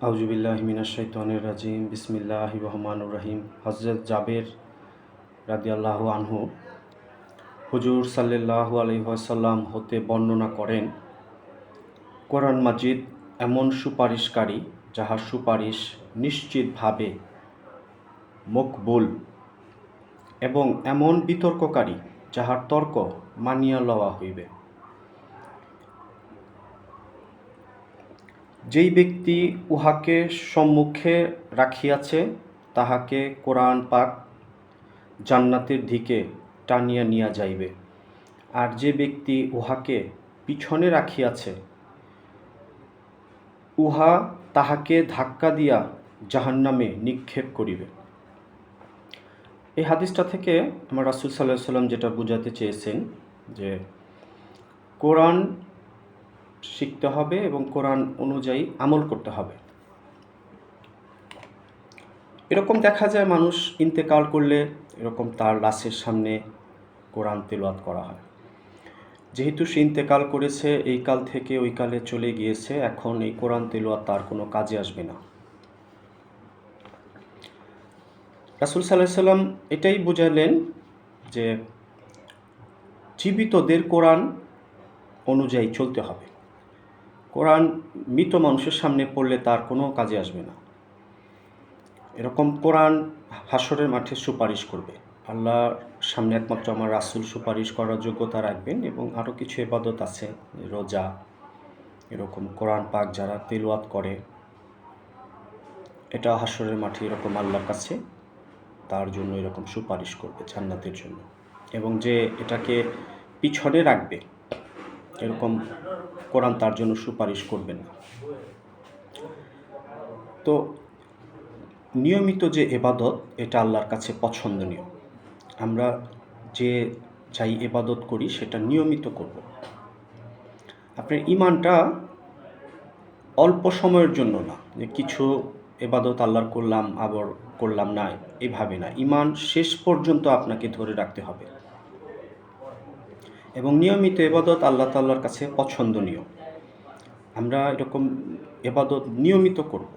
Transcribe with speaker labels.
Speaker 1: আউযুবিল্লাহি মিনাশ শাইতানির রাজিম বিসমিল্লাহির রহমানির রহিম। হযরত জাবের রাদিয়াল্লাহু আনহু হুজুর সাল্লাল্লাহু আলাইহি ওয়াসাল্লাম হতে বর্ণনা করেন, কোরআন মাজিদ এমন সুপারিশকারী যাহার সুপারিশ নিশ্চিতভাবে মকবুল এবং এমন বিতর্ককারী যাহার তর্ক মানিয়া লওয়া হইবে। যেই ব্যক্তি উহাকে সম্মুখে রাখিয়াছে তাহাকে কোরআন পাক জান্নাতের দিকে টানিয়া নিয়া যাইবে, আর যে ব্যক্তি উহাকে পিছনে রাখিয়াছে উহা তাহাকে ধাক্কা দিয়া জাহান্নামে নিক্ষেপ করিবে। এই হাদিসটা থেকে আমার রাসূল সাল্লাল্লাহু আলাইহি ওয়াসাল্লাম যেটা বুঝাতে চেয়েছেন যে কোরআন শিখতে হবে এবং কোরআন অনুযায়ী আমল করতে হবে। এরকম দেখা যায় মানুষ ইন্তেকাল করলে এরকম তার লাশের সামনে কোরআন তেলাওয়াত করা হয়। যেহেতু সে ইন্তেকাল করেছে, এই কাল থেকে ওই কালে চলে গিয়েছে, এখন এই কোরআন তেলাওয়াত তার কোনো কাজে আসবে না। রাসূল সাল্লাল্লাহু আলাইহি ওয়াসাল্লাম এটাই বুঝালেন যে জীবিতদের কোরআন অনুযায়ী চলতে হবে। কোরআন মৃত মানুষের সামনে পড়লে তার কোনো কাজে আসবে না। এরকম কোরআন হাসরের মাঠে সুপারিশ করবে। আল্লাহর সামনে একমাত্র আমার রাসূল সুপারিশ করার যোগ্যতা রাখবেন এবং আরও কিছু ইবাদত আছে, রোজা, এরকম কোরআন পাক যারা তেলাওয়াত করে, এটা হাসরের মাঠে এরকম আল্লাহর কাছে তার জন্য এরকম সুপারিশ করবে জান্নাতের জন্য। এবং যে এটাকে পিছনে রাখবে এরকম কোরআন তার জন্য সুপারিশ করবে না। তো নিয়মিত যে ইবাদত, এটা আল্লাহর কাছে পছন্দনীয়। আমরা যে যাই ইবাদত করি সেটা নিয়মিত করব। আপনার ঈমানটা অল্প সময়ের জন্য না, যে কিছু ইবাদত আল্লাহর করলাম আবার করলাম না, এভাবে না। ঈমান শেষ পর্যন্ত আপনাকে ধরে রাখতে হবে এবং নিয়মিত ইবাদত আল্লাহ তাআলার কাছে পছন্দনীয়। আমরা এরকম ইবাদত নিয়মিত করব।